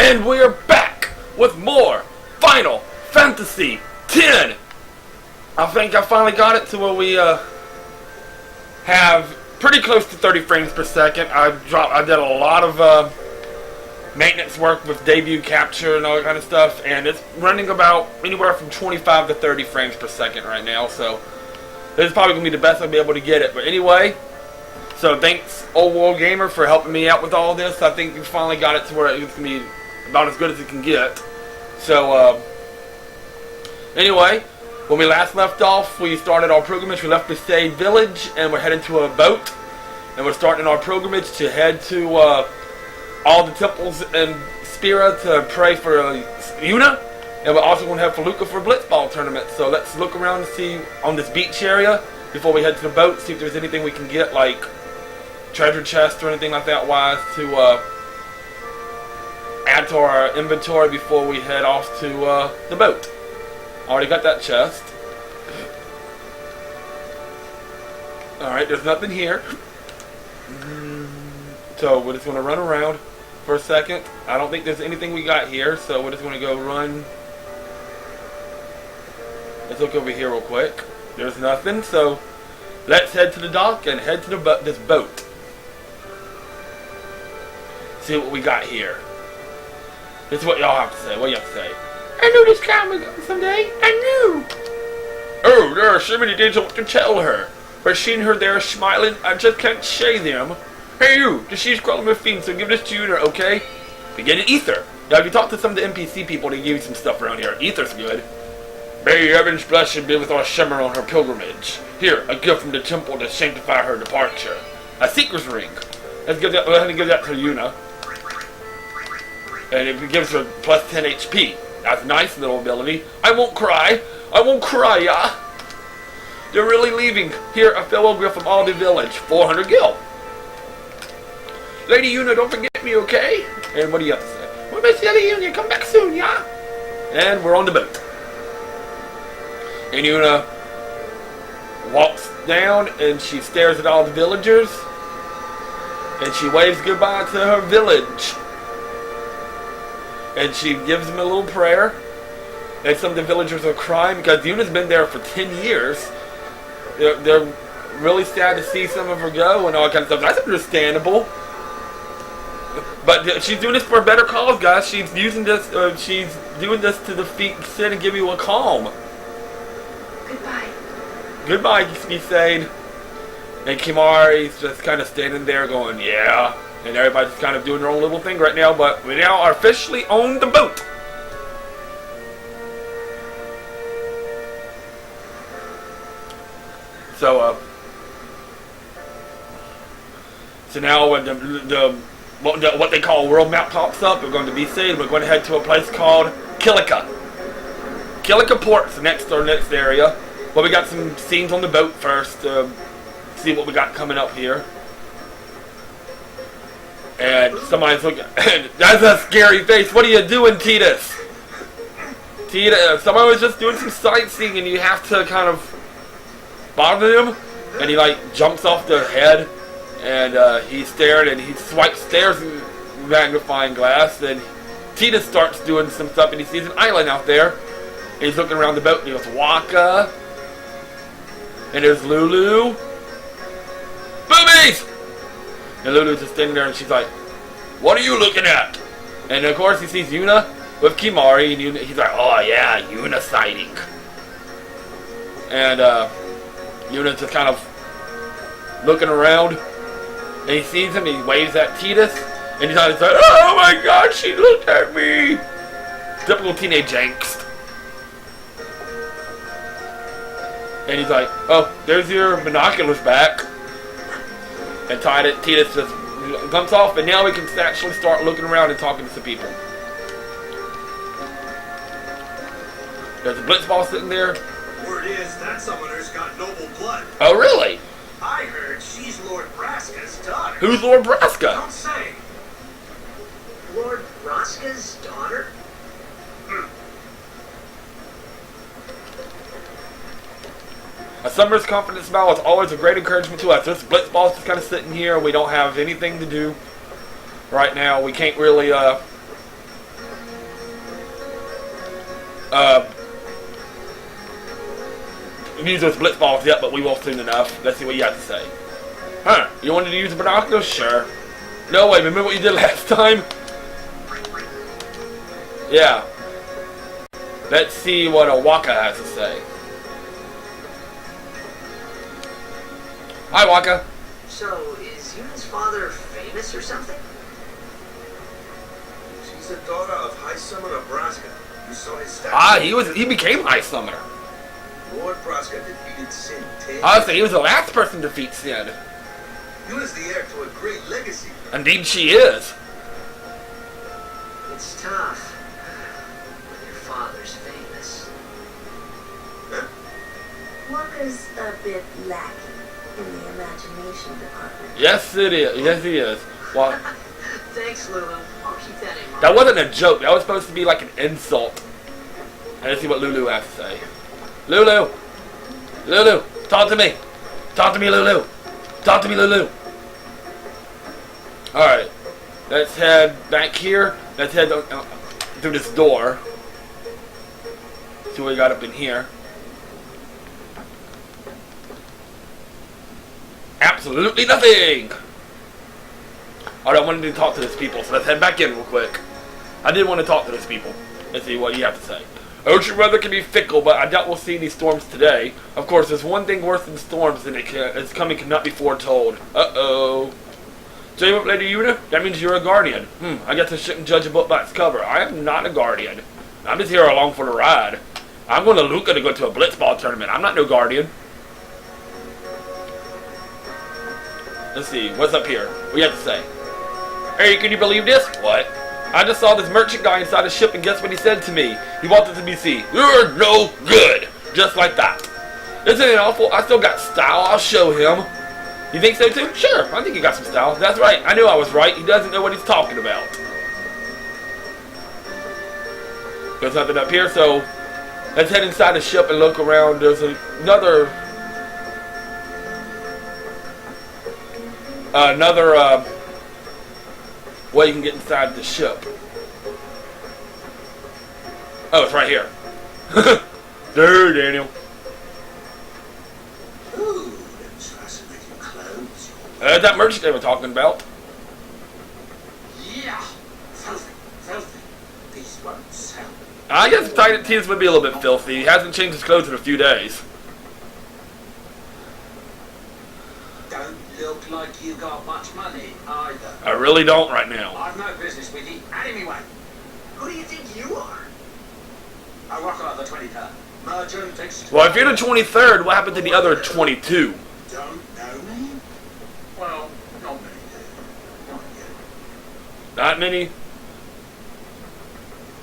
And we're back with more Final Fantasy X. I think I finally got it to where we have pretty close to 30 frames per second. I did a lot of maintenance work with debut capture and all that kind of stuff, and it's running about anywhere from 25 to 30 frames per second right now, so this is probably going to be the best I'll be able to get it. But anyway, so thanks Old World Gamer for helping me out with all this. I think we finally got it to where it's going to be about as good as it can get. So anyway, when we last left off, we started our pilgrimage. We left the Sade village and we're heading to a boat, and we're starting our pilgrimage to head to all the temples in Spira to pray for Yuna, and we're also going to have Felucca for Blitzball tournament. So let's look around and see on this beach area before we head to the boat, see if there's anything we can get, like treasure chest or anything like that wise, to add to our inventory before we head off to the boat. Already got that chest. Alright, there's nothing here. So we're just going to run around for a second. I don't think there's anything we got here, so we're just going to go run. Let's look over here real quick. There's nothing, so let's head to the dock and head to this boat. See what we got here. This is what y'all have to say. What do you have to say? I knew this coming someday. I knew. Oh, there are so many things I want to tell her. But seeing her there smiling, I just can't say them. Hey you, the she's crawling with fiends, so give this to Yuna, okay? We get an ether. Now if you talk to some of the NPC people, they give you some stuff around here. Ether's good. May heaven's blessing be with our Shimmer on her pilgrimage. Here, a gift from the temple to sanctify her departure. A Seeker's Ring. Let's give that, go ahead and give that to Yuna. And it gives her plus 10 HP. That's a nice little ability. I won't cry. I won't cry, yeah? They're really leaving. Here, a fellow gift from Aldi Village. 400 gil. Lady Yuna, don't forget me, okay? And what do you have to say? Well, Miss Lady Yuna, come back soon, yeah? And we're on the boat. And Yuna walks down and she stares at all the villagers. And she waves goodbye to her village. And she gives them a little prayer. And some of the villagers are crying because Yuna's been there for 10 years. They're really sad to see some of her go and all that kind of stuff. That's understandable. But she's doing this for a better cause, guys. She's using this. She's doing this to defeat sin and give you a calm. Goodbye. Goodbye, Sade. And Kimahri's just kind of standing there going, yeah. And everybody's kind of doing their own little thing right now. But we now are officially on the boat. So, so now when what they call world map pops up, we're going to be Sade. We're going to head to a place called Kilika. Kilika Port's the next area. Well, we got some scenes on the boat first. See what we got coming up here. And somebody's looking. That's a scary face. What are you doing, Tidus? Somebody was just doing some sightseeing, and you have to kind of bother him. And he like jumps off their head. And he stared, and he stares in magnifying glass, and Tidus starts doing some stuff, and he sees an island out there, and he's looking around the boat, and he goes, Waka, and there's Lulu, boobies! And Lulu's just standing there, and she's like, what are you looking at? And of course he sees Yuna with Kimahri, and he's like, oh yeah, Yuna sighting. And Yuna's just kind of looking around. And he sees him, and he waves at Tidus, and he's on his side, oh my god, she looked at me! Typical teenage angst. And he's like, oh, there's your binoculars back. And Tidus just jumps off, and now we can actually start looking around and talking to some people. There's a Blitzball sitting there. Word is, that summoner's got noble blood. Oh, really? I heard she's Lord Braska's daughter. Who's Lord Braska? Don't say. Lord Braska's daughter? A summer's confident smile is always a great encouragement to us. This Blitzball's just kind of sitting here. We don't have anything to do right now. We can't really use those blitz balls yet, but we will soon enough. Let's see what you have to say. Huh? You wanted to use the binoculars? Sure. No way. Remember what you did last time? Yeah. Let's see what Waka has to say. Hi, Waka. So, is Yuna's father famous or something? She's the daughter of High Summoner Braska. You saw his statue. Ah, he became High Summoner. Lord Braska defeated Sin 10. Honestly, he was the last person to defeat Sin. Yuna's the heir to a great legacy. Indeed, she is. It's tough when your father's famous. Huh? Walker's a bit lacking in the imagination department. Yes, it is. Yes, he is. Well, Thanks, Lulu. I'll keep that in mind. that wasn't a joke. That was supposed to be like an insult. Let's see what Lulu has to say. Lulu! Lulu! Talk to me! Talk to me, Lulu! Talk to me, Lulu! Alright. Let's head back here. Let's head through this door. See what we got up in here. Absolutely nothing! Alright, I wanted to talk to these people, so let's head back in real quick. I did want to talk to these people. Let's see what you have to say. Ocean weather can be fickle, but I doubt we'll see any storms today. Of course, there's one thing worse than storms, and it's coming cannot be foretold. Uh-oh. Same up, Lady Yuna? That means you're a guardian. I guess I shouldn't judge a book by its cover. I am not a guardian. I'm just here along for the ride. I'm going to Luca to go to a blitzball tournament. I'm not no guardian. Let's see. What's up here? What do you have to say? Hey, can you believe this? What? I just saw this merchant guy inside the ship, and guess what he said to me? He walked into BC. You're no good. Just like that. Isn't it awful? I still got style. I'll show him. You think so too? Sure. I think he got some style. That's right. I knew I was right. He doesn't know what he's talking about. There's nothing up here, so let's head inside the ship and look around. There's another way you can get inside the ship. Oh, it's right here. There, Daniel. Ooh, those fascinating clothes. That merchant they were talking about. Yeah. Filthy. Filthy. These won't sell. I guess Titus would be a little bit filthy. He hasn't changed his clothes in a few days. Don't look like you got much money either. I really don't right now. I've no business with you. Out of me way. Who do you think you are? I rock on the 23rd. Merchant fixed. Well, if you're the 23rd, what happened to the other 22? Don't know me? Well, not many do. Not yet. Not many?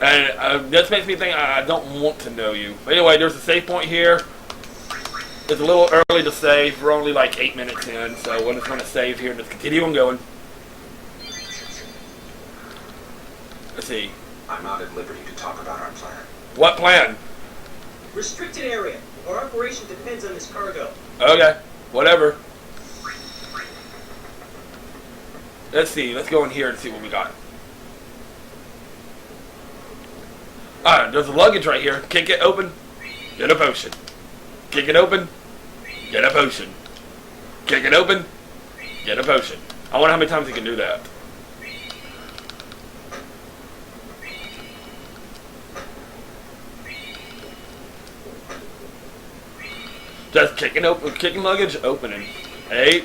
And this makes me think I don't want to know you. But anyway, there's a save point here. It's a little early to save. We're only like 8 minutes in, so we're just going to save here and just continue on going. Let's see. I'm not at liberty to talk about our plan. What plan? Restricted area. Our operation depends on this cargo. Okay, whatever. Let's see. Let's go in here and see what we got. Alright, there's a luggage right here. Kick it open. Get a potion. Kick it open. Get a potion. Kick it open. Get a potion. I wonder how many times he can do that. Just kicking luggage, opening. 8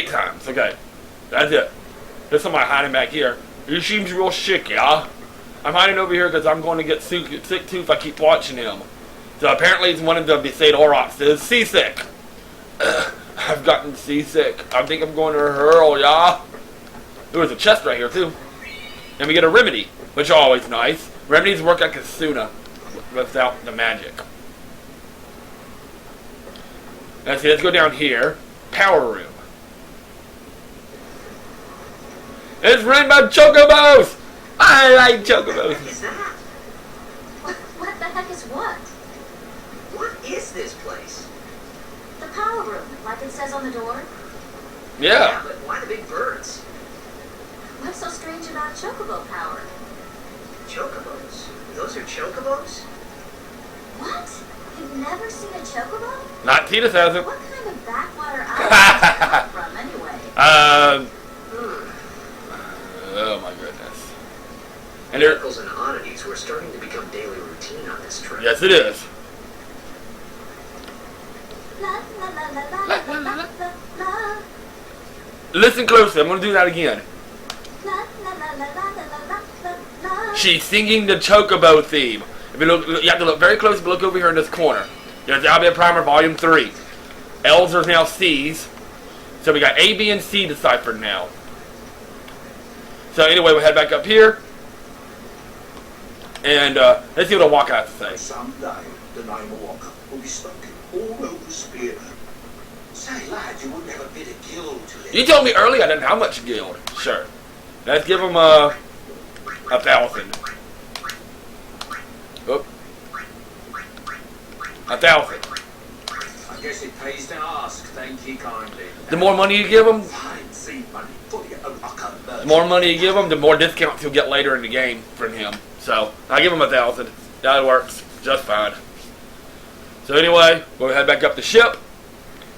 times. Okay. That's it. There's somebody hiding back here. He seems real sick, yeah? I'm hiding over here because I'm going to get sick too if I keep watching him. So apparently he's one of the Besaid Aurochs is seasick. I've gotten seasick. I think I'm going to hurl, yeah? There's a chest right here too. And we get a remedy, which is always nice. Remedies work like a Kasuna without the magic. Let's see, let's go down here. Power room. It's run by Chocobos! I like Chocobos! What is that? What the heck is what? What is this place? The power room, like it says on the door? Yeah. But why the big birds? What's so strange about chocobo power? Chocobos? Those are chocobos? What? You've never seen a chocobo? Not Titus hasn't. What kind of backwater island did you come from anyway? Oh my goodness. And there, Miracles and oddities were starting to become daily routine on this trip. yes, it is. La la la la la la la la la. Listen closely. I'm gonna do that again. La la la la la la la la la. She's singing the Chocobo theme. If you look, you have to look very close. Look over here in this corner. There's Albion Primer Volume 3. L's are now C's. So we got A, B, and C deciphered now. So anyway, we'll head back up here. And let's see what a Walker has to say. Someday, the name of Walker will be spoken all over Spear. Say, lad, you wouldn't have a bit of guild to live. You told me earlier I didn't have much guild. Sure. Let's give them 1,000. Oop. 1,000. I guess it pays to ask, thank you kindly. The more money you give them, Fine, seed money for your own the more money you give him, the more discounts he'll get later in the game from him. So I give him 1,000. That works just fine. So anyway, we'll head back up the ship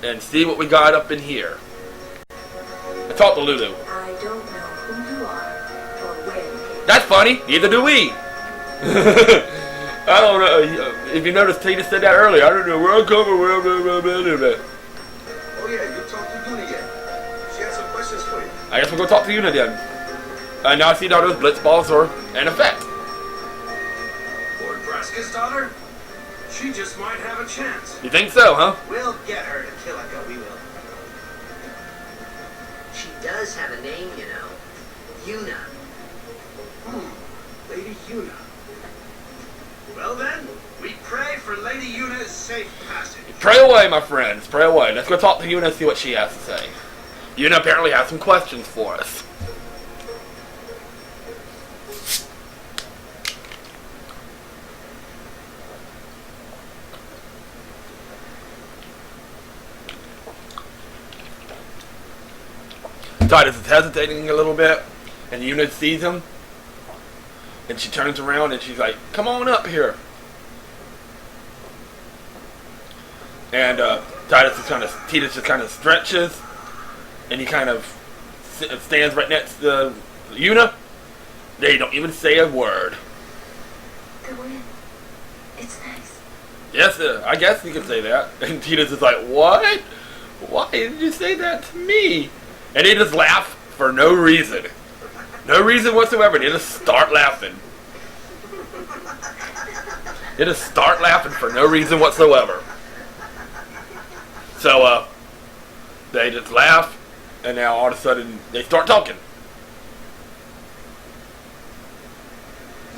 and see what we got up in here. I talked to Lulu. I don't know who you are or where you came That's funny. Neither do we. I don't know. If you noticed, Tina said that earlier. I don't know where I'm coming. Where I'm Oh yeah, you talked to Yuna yet? She has some questions for you. I guess we'll go talk to Yuna then. And now I see now those blitz balls are in effect. Lord Braska's daughter? She just might have a chance. You think so, huh? We'll get her to Kilika, we will. She does have a name, you know. Yuna. Lady Yuna. Well then, we pray for Lady Yuna's safe passage. Pray away, my friends. Pray away. Let's go talk to Yuna and see what she has to say. Yuna apparently has some questions for us. Titus is hesitating a little bit, and Yuna sees him, and she turns around and she's like, "Come on up here." And Titus just kind of stretches, and he kind of stands right next to Yuna. They don't even say a word. Go in. It's nice. Yes, I guess you could say that. And Titus is like, "What? Why did you say that to me?" And they just laugh for no reason. No reason whatsoever. They just start laughing. They just start laughing for no reason whatsoever. So, they just laugh, and now all of a sudden, they start talking.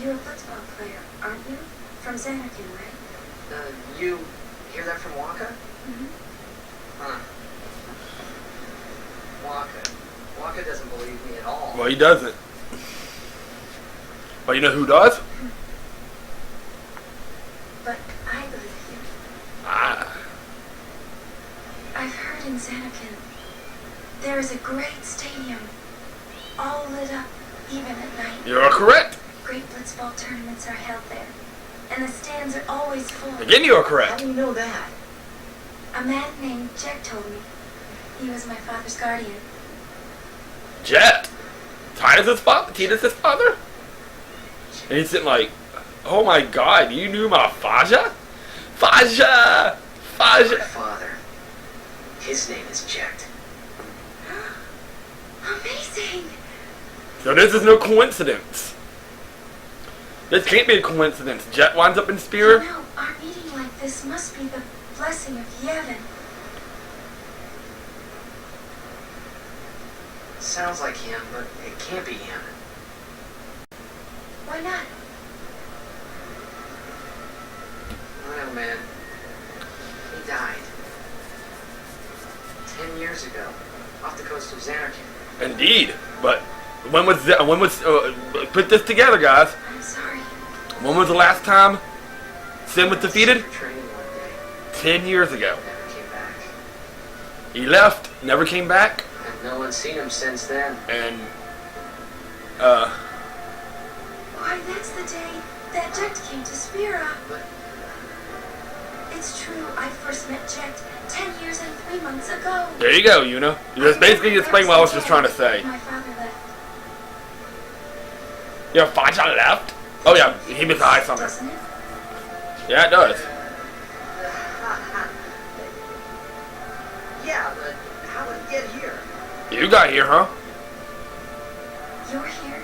You're a football player, aren't you? From Xanarkand, right? You hear that from Waka? Mm-hmm. Huh. Waka doesn't believe me at all. Well, he doesn't. But you know who does? But I believe you. Ah. I've heard in Xanarkand there is a great stadium, all lit up, even at night. You're correct. Great blitzball tournaments are held there, and the stands are always full. Again, you are How correct. do you know that? A man named Jack told me. He was my father's guardian. Jet. Titus's father? And he's sitting like, "Oh my God, you knew my Faja? Faja! My Faja!" father. His name is Jet. Amazing! So this is no coincidence. This can't be a coincidence. Jet winds up in You Spear. know, our meeting like this must be the blessing of Yevon. Sounds like him, but it can't be him. Why not? Well, man. He died. 10 years ago. Off the coast of Xanarkand. Indeed. But when was put this together, guys? I'm sorry. When was the last time Sin was defeated? For training one day. 10 years ago. Never came back. He left, never came back, And no one's seen him since then. and Why, that's the day that Jecht came to Spira. It's true, I first met Jecht 10 years and 3 months ago. There you go, Yuna. You just basically explained what I was just trying to say. My father left. Your father left? Oh yeah, he was high something. Doesn't it? Yeah, it does. Yeah, but how would it get here? You got here, huh? You're here.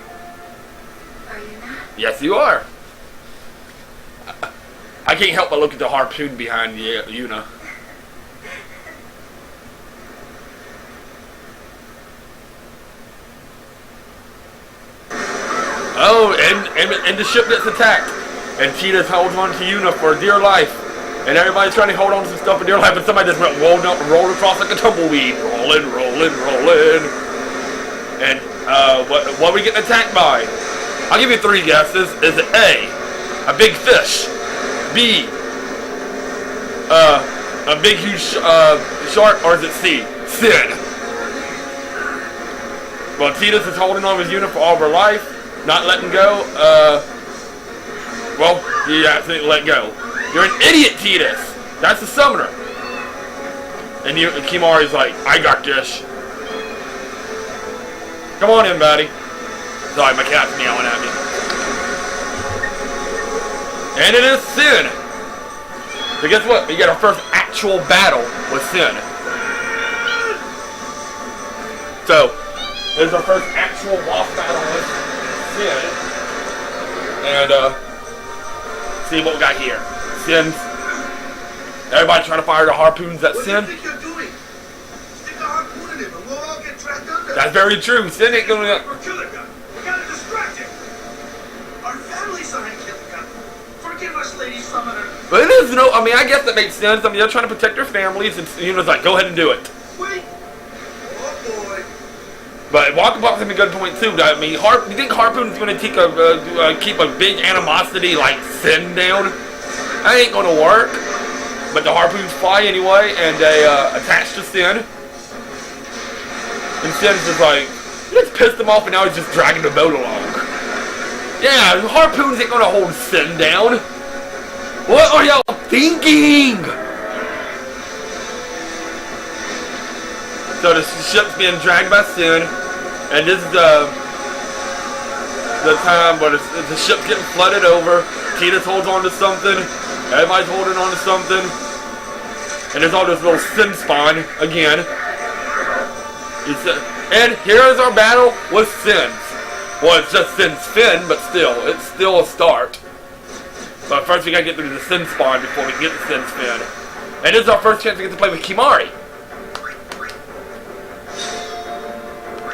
Are you not? Yes, you are. I can't help but look at the harpoon behind you, Yuna. Oh, and the ship gets attacked. And Tidus holds on to Yuna for dear life. And everybody's trying to hold on to some stuff for dear life, and somebody just went rolled across like a tumbleweed. Rolling, rolling, rolling. And what are we getting attacked by? I'll give you 3 guesses. Is it A, a big fish? B, a big huge shark? Or is it C, Sin? Well, Tidus is holding on with Yuna for all of her life. Not letting go, well, you absolutely let go. You're an idiot, Tidus! That's the summoner! And Kimahri's like, I got this. Come on in, buddy. Sorry, my cat's meowing at me. And it is Sin! So guess what? We get our first actual battle with Sin. So, this is our first actual boss battle with Sin. And, see what we got here. Sin's. Everybody trying to fire the harpoons at Sin. What do you think you're doing? Stick a harpoon in him and we'll all get trapped under. That's very true. Sin ain't gonna... We're killer gun. We gotta distract him. Our families are in killer gun. Forgive us, Lady Summoner. But it is no... I mean, I guess that makes sense. I mean, they're trying to protect their families, and Yuna's like, go ahead and do it. Wait. Oh, boy. But Walker Box has a good point, too. I mean, you think Harpoon's gonna take keep a big animosity like Sin down? That ain't gonna work. But the harpoons fly anyway, and they attach to Sin. And Sin's just like, let's piss them off, and now he's just dragging the boat along. Yeah, harpoons ain't gonna hold Sin down. What are y'all thinking? So the ship's being dragged by Sin, and this is the time where the ship's getting flooded over. Tidus holds on to something. Everybody's holding on to something. And there's all this little Sin spawn again. And here's our battle with Sins. Well, it's just Sin's fin, but still, it's still a start. But first we gotta get through the Sin spawn before we can get the Sin's fin. And this is our first chance to get to play with Kimahri.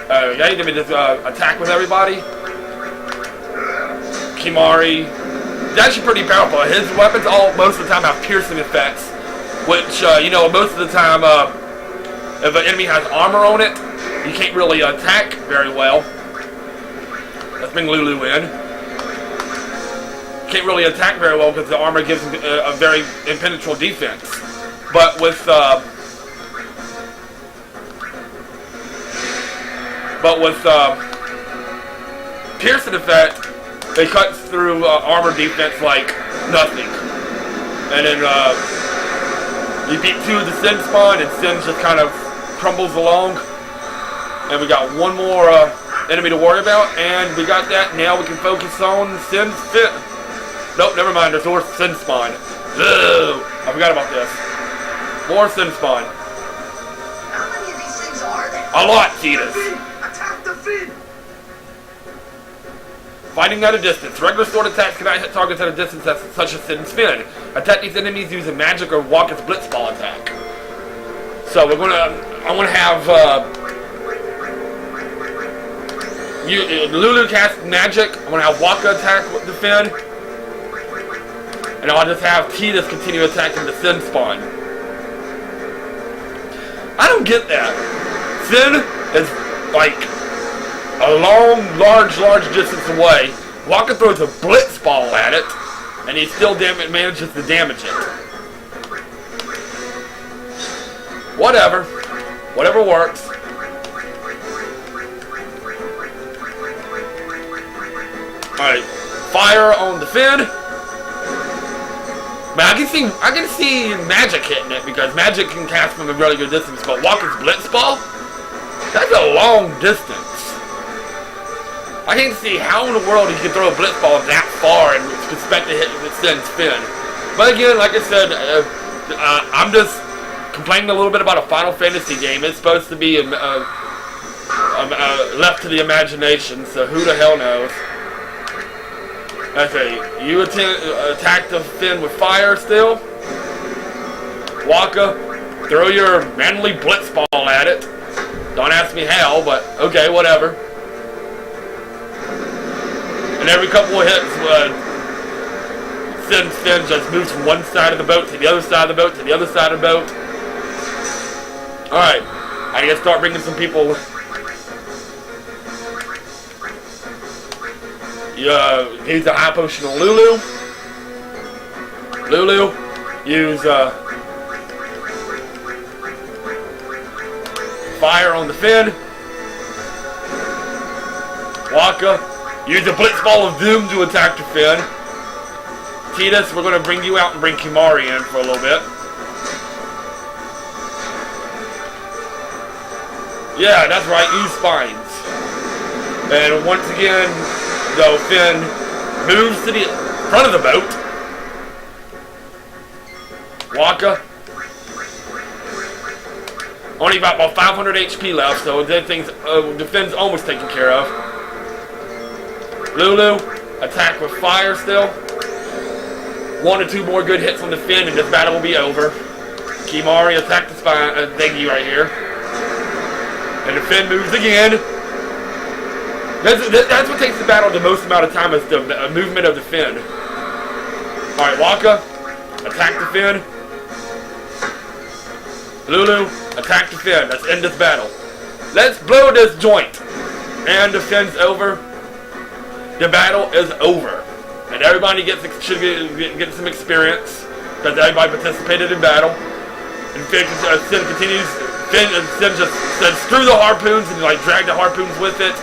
Yeah, you just attack with everybody. Kimahri, he's actually pretty powerful. His weapons most of the time have piercing effects, which, you know, most of the time, if an enemy has armor on it, you can't really attack very well. Let's bring Lulu in. Can't really attack very well because the armor gives him a very impenetrable defense. But with piercing effect, they cut through armor defense like nothing. And then you beat 2 of the Sin spawn, and Sin just kind of crumbles along. And we got one more enemy to worry about, and we got that. Now we can focus on Sin's fit. Nope, never mind. There's more Sin spawn. Ugh, I forgot about this. More Sin spawn. How many of these things are there? A lot, Tidus. Attack the fin. Fighting at a distance. Regular sword attacks cannot hit targets at a distance such as Sin's fin. Attack these enemies using magic or Walker's blitzball attack. So I'm gonna have Lulu cast magic. I'm gonna have Waka attack with the fin, and I'll just have Tidus continue attacking the Sin spawn. I don't get that. Sin is like a long, large distance away. Waka throws a blitz ball at it, and he still manages to damage it. Whatever. Whatever works. Alright. Fire on the Finn. But I can see Magic hitting it because Magic can cast from a really good distance. But Walker's Blitzball, that's a long distance. I can't see how in the world he can throw a Blitzball that far and expect to hit Finn's Finn. But again, like I said, I'm just complaining a little bit about a Final Fantasy game. It's supposed to be left to the imagination, so who the hell knows? Okay, you attack the Finn with fire still. Waka, throw your manly Blitzball at it. Don't ask me how, but okay, whatever. And every couple of hits, Finn just moves from one side of the boat to the other side of the boat to the other side of the boat. Alright, I gotta start bringing some people. Use a high potion on Lulu. Use fire on the Finn. Waka, use a Blitzball of Doom to attack the Finn. Tidus, we're going to bring you out and bring Kimahri in for a little bit. Yeah, that's right, use Spines. And once again, the Finn moves to the front of the boat. Waka. Only about 500 HP left, so the Finn's almost taken care of. Lulu, attack with fire still. 1 or 2 more good hits on the Finn and this battle will be over. Kimahri, attack the spine, thingy right here. And the Finn moves again. That's what takes the battle the most amount of time is the movement of the Finn. Alright, Waka, attack the Finn. Lulu, attack the Finn. Let's end this battle. Let's blow this joint. And the Finn's over. The battle is over. And everybody should get some experience because everybody participated in battle. And Finn continues. Finn just said screw the harpoons and like drag the harpoons with it.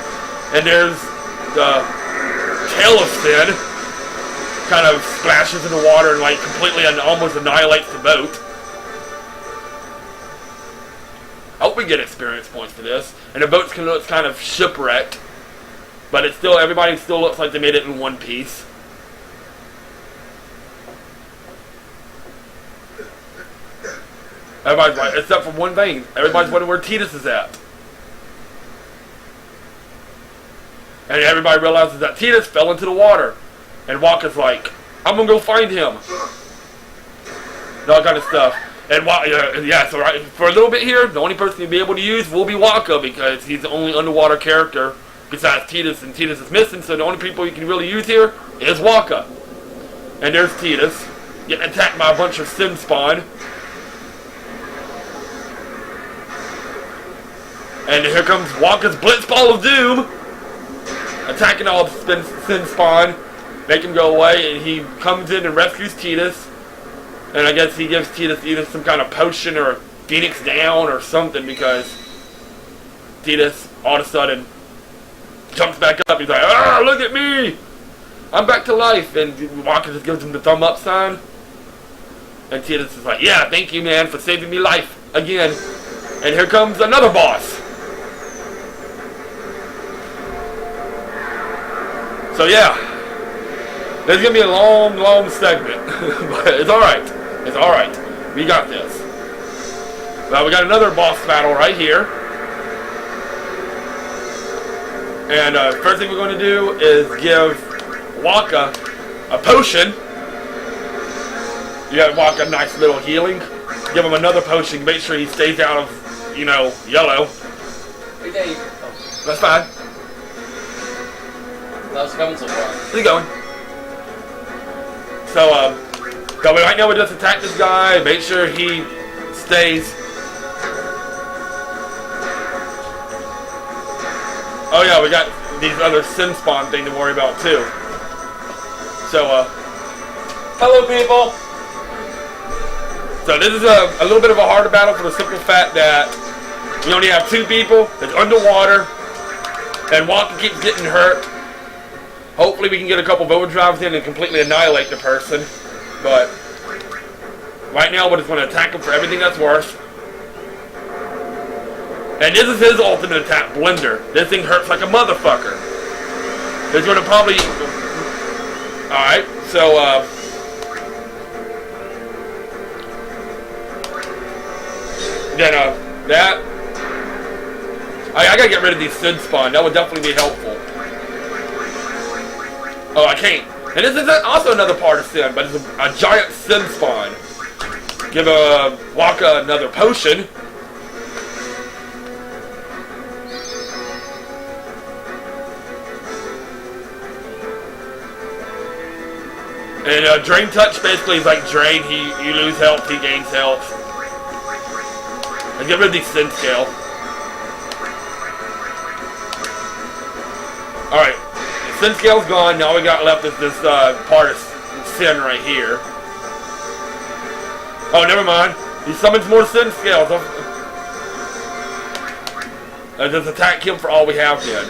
And there's the tail of Finn kind of splashes in the water and like completely and almost annihilates the boat. I hope we get experience points for this. And the boat's kind of shipwrecked, but it's still everybody still looks like they made it in one piece. Everybody's like, except for one thing, everybody's wondering where Tidus is at. And everybody realizes that Tidus fell into the water. And Waka's like, I'm gonna go find him. And all kind of stuff. And yeah, so right, for a little bit here, the only person you'll be able to use will be Waka because he's the only underwater character besides Tidus, and Tidus is missing, so the only people you can really use here is Waka. And there's Tidus, getting attacked by a bunch of Sim spawn. And here comes Waka's Blitzball of Doom, attacking all the Sim spawn, make him go away, and he comes in and rescues Tidus. And I guess he gives Tidus either some kind of potion or a Phoenix down or something because Tidus all of a sudden jumps back up. He's like, ah, look at me! I'm back to life. And Waka just gives him the thumb up sign. And Tidus is like, yeah, thank you, man, for saving me life again. And here comes another boss. So yeah, there's going to be a long, long segment. But it's alright. It's alright. We got this. Well, we got another boss battle right here. And first thing we're going to do is give Waka a potion. You got Waka a nice little healing. Give him another potion. Make sure he stays out of, you know, yellow. Hey, Dave. Oh, That's fine. how's it going so far? Keep going. So, right now we just attack this guy. Make sure he stays. Oh yeah, we got these other Sim spawn thing to worry about too. So, hello people! So this is a little bit of a harder battle for the simple fact that we only have 2 people, it's underwater, and Waka keeps getting hurt. Hopefully we can get a couple of overdrives in and completely annihilate the person. But right now we're just going to attack him for everything that's worth. And this is his ultimate attack, Blender. This thing hurts like a motherfucker. He's going to probably... Alright, so then that... I gotta get rid of these Sid Spawn. That would definitely be helpful. Oh, I can't. And this is also another part of Sin, but it's a giant Sin Spawn. Give Wakka another potion. And Drain Touch basically is like Drain. You lose health, he gains health. And get rid of the Sin Scale. Alright. Sin Scale's gone. Now we got left is this part of Sin right here. Oh, never mind. He summons more Sin Scales. Just attack him for all we have then.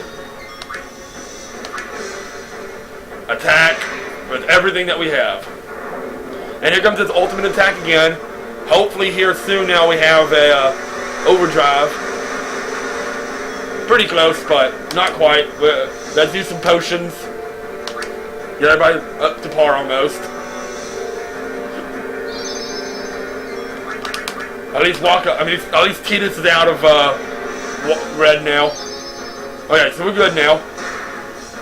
Attack with everything that we have. And here comes his ultimate attack again. Hopefully here soon now we have a overdrive. Pretty close, but not quite. Let's do some potions. Get everybody up to par almost. At least at least Tidus is out of red now. Okay, so we're good now.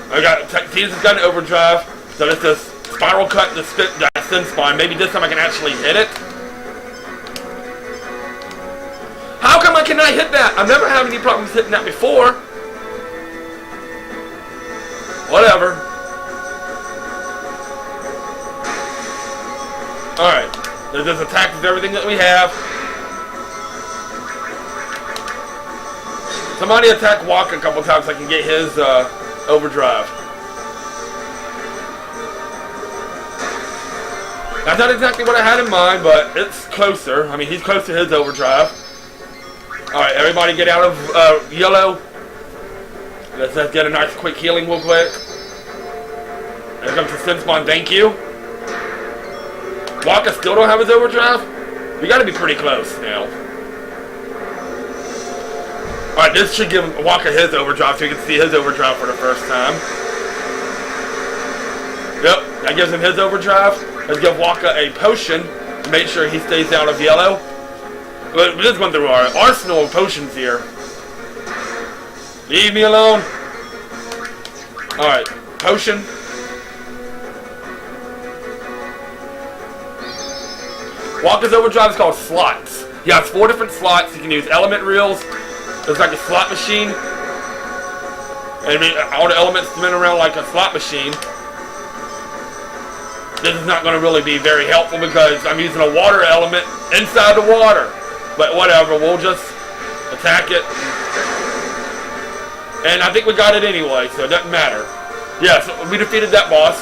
Tidus has got an overdrive. So let's just spiral cut the Sin Spawn. Maybe this time I can actually hit it. How come I cannot hit that? I've never had any problems hitting that before. Whatever. Alright. There's this attack with everything that we have. Somebody attack Wakka a couple times so I can get his overdrive. That's not exactly what I had in mind, but it's closer. I mean, he's close to his overdrive. Alright, everybody get out of yellow. Let's just get a nice quick healing real quick. There comes the Sin Spawn, thank you. Wakka still don't have his overdrive? We gotta be pretty close now. Alright, this should give Wakka his overdrive so you can see his overdrive for the first time. Yep, that gives him his overdrive. Let's give Wakka a potion to make sure he stays out of yellow. We're just going through our arsenal of potions here. Leave me alone. Alright, potion. Wakka's overdrive is called slots. He has 4 different slots. You can use element reels. It's like a slot machine. And all the elements spin around like a slot machine. This is not going to really be very helpful because I'm using a water element inside the water. But whatever, we'll just attack it. And I think we got it anyway, so it doesn't matter. Yeah, so we defeated that boss.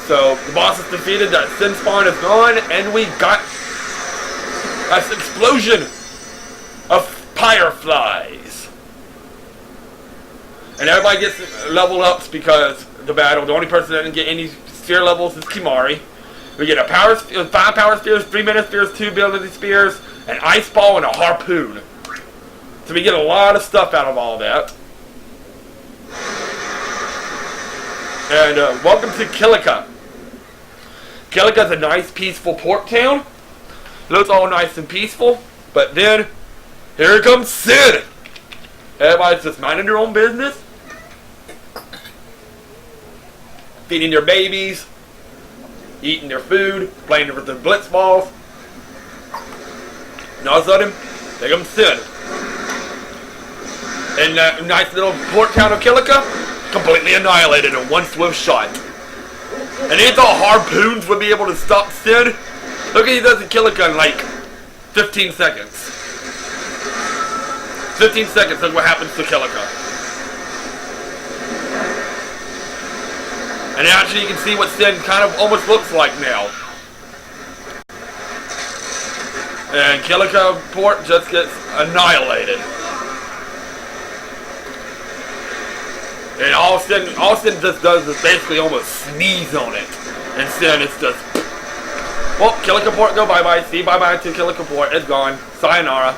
So the boss is defeated, that Sin Spawn is gone, and we got an explosion of fireflies. And everybody gets leveled ups because the battle. The only person that didn't get any sphere levels is Kimahri. We get a 5 power spears, 3 mana spears, 2 ability spears, an ice ball, and a harpoon. So we get a lot of stuff out of all that. And welcome to Kilika. Kilika is a nice, peaceful port town. Looks all nice and peaceful. But then, here comes Sid. Everybody's just minding their own business. Feeding their babies. Eating their food. Playing with the blitz balls. And all of a sudden, there comes Sid. And that nice little port town of Kilika, completely annihilated in one swift shot. And he thought harpoons would be able to stop Sid. Look at he does Kilika in like 15 seconds. 15 seconds, look what happens to Kilika. And actually you can see what Sid kind of almost looks like now. And Kilika port just gets annihilated. Sin, all Sin just does is basically almost sneeze on it. And Sin, it's just, well, Killica Port, go bye-bye. See bye-bye to Killica Port. It's gone. Sayonara.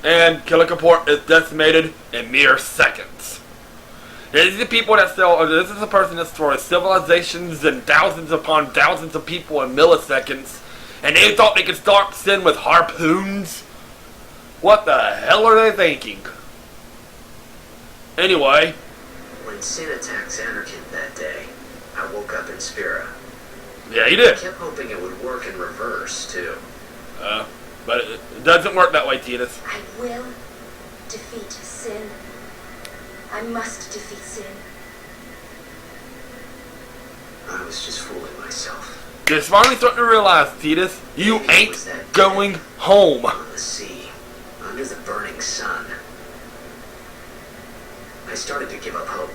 And Killica Port is decimated in mere seconds. These are the people that still, this is the person that destroys civilizations and thousands upon thousands of people in milliseconds. And they thought they could start Sin with harpoons? What the hell are they thinking? Anyway. When Sin attacked Xanarkand that day, I woke up in Spira. Yeah, he I did. kept hoping it would work in reverse, too. But it doesn't work that way, Tidus. I will defeat Sin. I must defeat Sin. I was just fooling myself. You're finally starting to realize, Tidus, you ain't going home. On the sea, under the burning sun. I started to give up hope.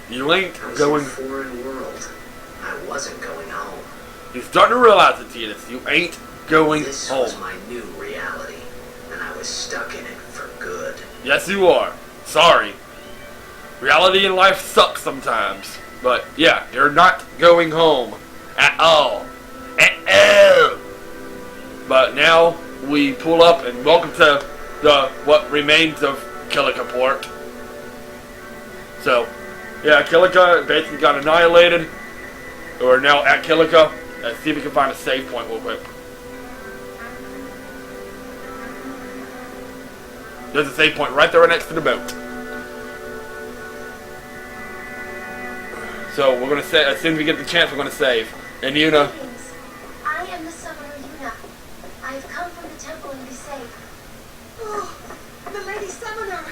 You ain't I was going. in a foreign world. I wasn't going home. You're starting to realize it, Tidus. You ain't going This home. was my new reality, and I was stuck in it for good. Yes, you are. Sorry. Reality in life sucks sometimes. But, yeah, you're not going home. At all. At all. But now, we pull up and welcome to the what remains of Killica Port. So, yeah, Killica basically got annihilated. We're now at Killica. Let's see if we can find a save point real quick. There's a save point right there next to the boat. So we're gonna say as soon as we get the chance, we're gonna save. And Yuna, Greetings. I am the summoner Yuna. I have come from the temple to be safe. Oh, the Lady Summoner!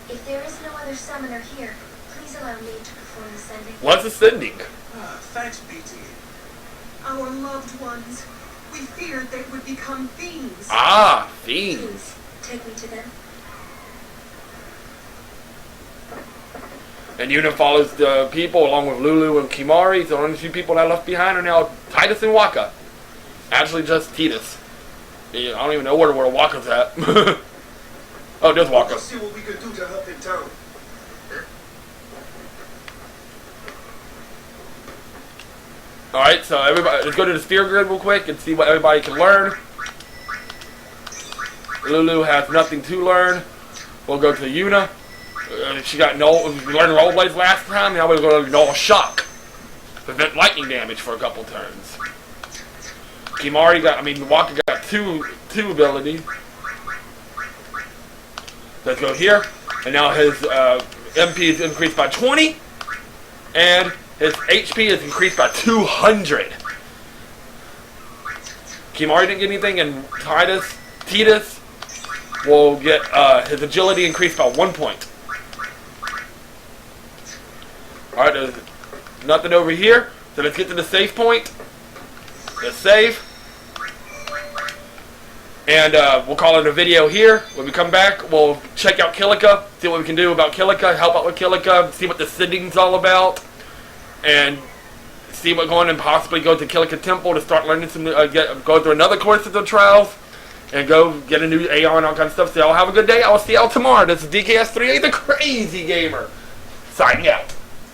If there is no other summoner here, please allow me to perform the sending. what's ascending? Thanks, BT. Our loved ones. We feared they would become fiends. Ah, fiends. Please, take me to them. And Yuna follows the people along with Lulu and Kimari. So the only two people that are left behind are now Tidus and Wakka. Actually, just Tidus. Yeah, I don't even know where Wakka's at. Oh, there's Wakka. Let's see what we can do to help in town. Alright, so everybody, let's go to the sphere grid real quick and see what everybody can learn. Lulu has nothing to learn. We'll go to Yuna. She got no. We learned roll blades last time. Now we're going to Null Shock. Prevent lightning damage for a couple turns. Wakka got two abilities. Let's go here. And now his MP is increased by 20. And his HP is increased by 200. Kimari didn't get anything, and Tidus will get his agility increased by 1 point. Alright, there's nothing over here. So let's get to the save point. Let's save. And we'll call it a video here. When we come back, we'll check out Killica, see what we can do about Killica, help out with Killica, see what the sending's all about, and see what going and possibly go to Killica Temple to start learning some, go through another course of the trials, and go get a new AR and all kinds of stuff. So y'all have a good day. I will see y'all tomorrow. This is DKS38, the Crazy Gamer, signing out.